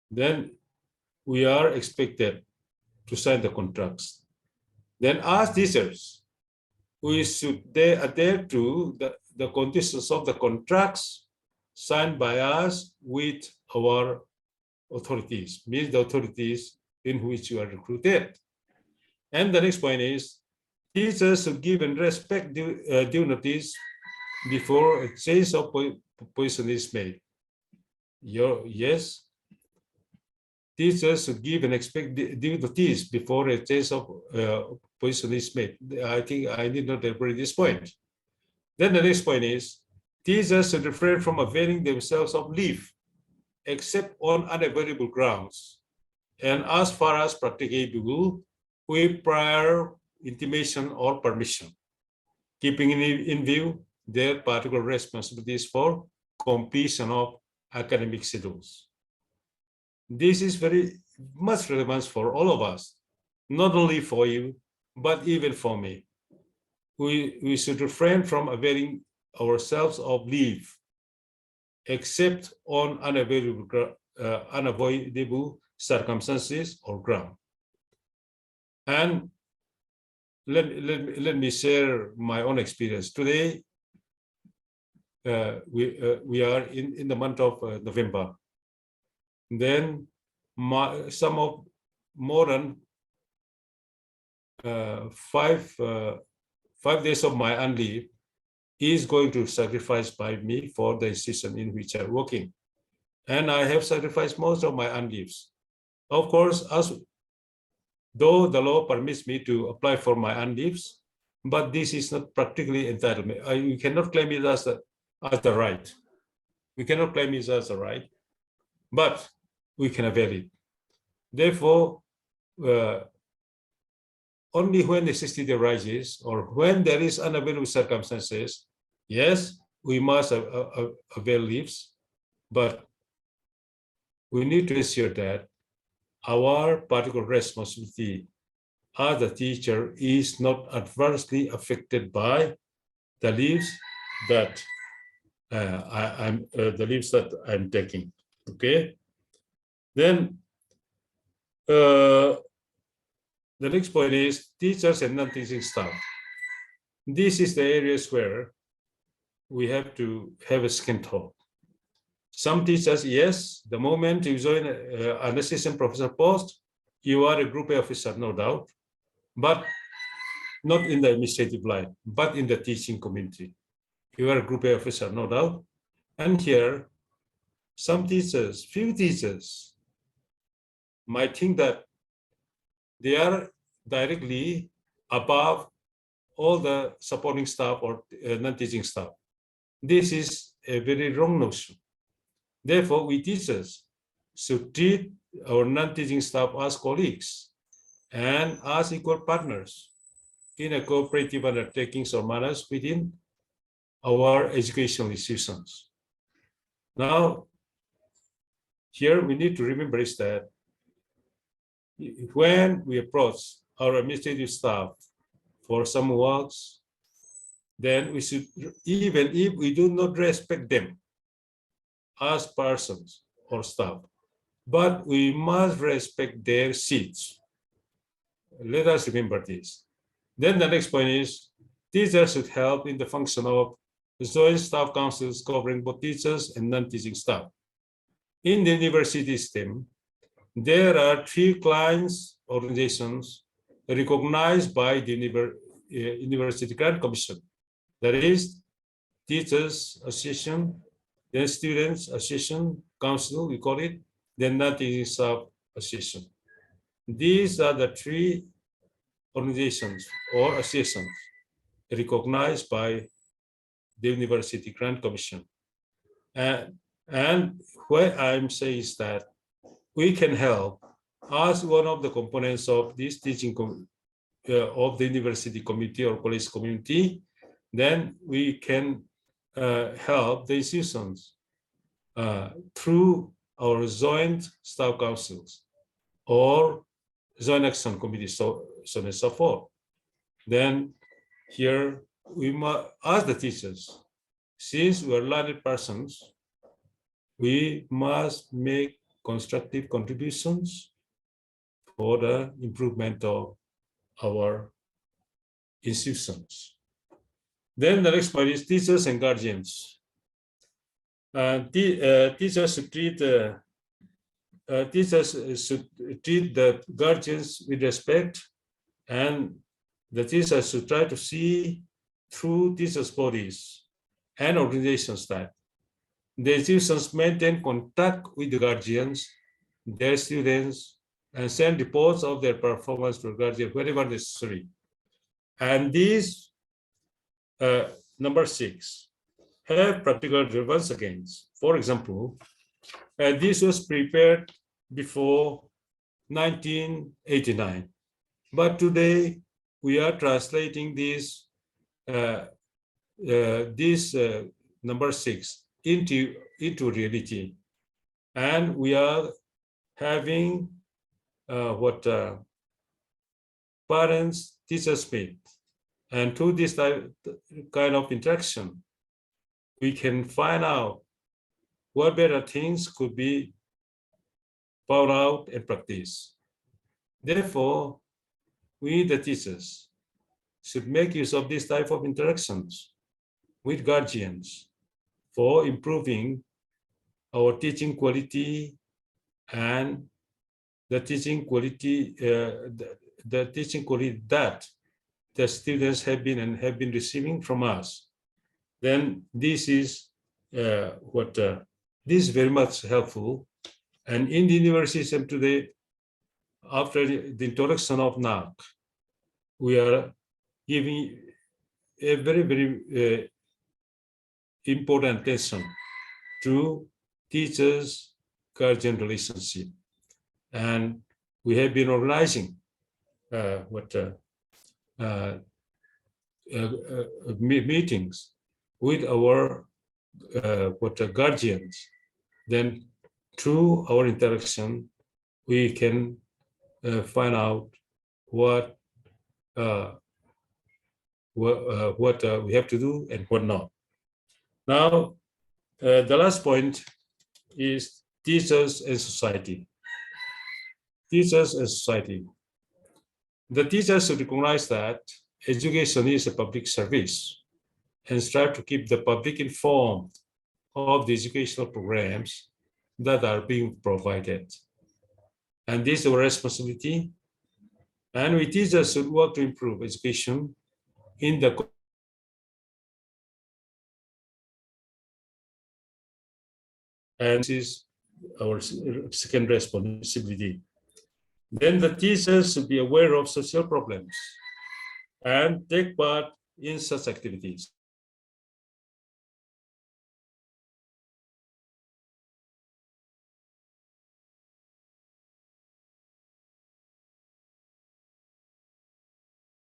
Then we are expected to sign the contracts. Then as teachers, we should adhere to the conditions of the contracts signed by us with our authorities, means the authorities in which you are recruited. And the next point is, teachers should give and respect due notice before a change of position is made. Yes, teachers should give and expect due notice before a change of position is made. I think I need not elaborate this point. Then the next point is, teachers should refrain from availing themselves of leave, except on unavoidable grounds, and as far as practicable, with prior intimation or permission, keeping in view their particular responsibilities for completion of academic schedules. This is very much relevant for all of us, not only for you, but even for me. We should refrain from availing ourselves of leave, except on unavoidable circumstances or ground. And let me share my own experience. Today, we are in the month of November. Then some of more than 5 days of my unleave is going to sacrifice by me for the institution in which I'm working. And I have sacrificed most of my unleaves. Of course, though the law permits me to apply for my unleaves, but this is not practically entitlement. You cannot claim it as the right. We cannot claim it as a right, but we can avail it. Therefore, only when necessity arises or when there is unavailable circumstances, yes, we must avail leaves, but we need to ensure that our particular responsibility as a teacher is not adversely affected by the leaves that I'm taking. Okay. Then the next point is teachers and non-teaching staff. This is the areas where we have to have a second thought. Some teachers, yes, the moment you join an assistant professor post, you are a group A officer, no doubt, but not in the administrative line, but in the teaching community. You are a group A officer, no doubt. And here, some teachers, few teachers, might think that they are directly above all the supporting staff or non-teaching staff. This is a very wrong notion. Therefore, we teachers should treat our non-teaching staff as colleagues and as equal partners in a cooperative undertakings or manners within our educational institutions. Now, here we need to remember is that when we approach our administrative staff for some works, then we should, even if we do not respect them as persons or staff, but we must respect their seats. Let us remember this. Then the next point is teachers should help in the function of joint staff councils covering both teachers and non-teaching staff. In the university system, there are 3 clients organizations recognized by the University Grant Commission. That is Teachers Association, then Students Association Council, we call it, then non-teaching staff association. These are the 3 organizations or associations recognized by the University Grant Commission. And what I'm saying is that we can help as one of the components of this teaching of the university community or college community, then we can help the institutions through our joint staff councils or joint action committees, so on and so forth. Then here we must, as the teachers, since we are learned persons, we must make constructive contributions for the improvement of our institutions. Then the next point is teachers and guardians. Teachers should treat the guardians with respect, and the teachers should try to see through teachers' bodies and organizations that the institutions maintain contact with the guardians, their students, and send reports of their performance to the guardian wherever necessary. And these, number 6, have practical relevance against. For example, this was prepared before 1989, but today we are translating this number 6 into reality, and we are having parents teachers meet, and through this kind of interaction we can find out what better things could be found out and practiced. Therefore, we the teachers should make use of this type of interactions with guardians for improving our teaching quality and the teaching quality, the teaching quality that the students have been receiving from us. Then this is this is very much helpful. And in the university system today, after the introduction of NAC, we are giving a very important attention to teachers guardian relationship, and we have been organizing meetings with our guardians. Then through our interaction we can find out what what we have to do and what not. Now, the last point is teachers and society. Teachers and society. The teachers should recognize that education is a public service and strive to keep the public informed of the educational programs that are being provided. And this is our responsibility. And we teachers should work to improve education in the and this is our second responsibility. Then the teachers should be aware of social problems and take part in such activities.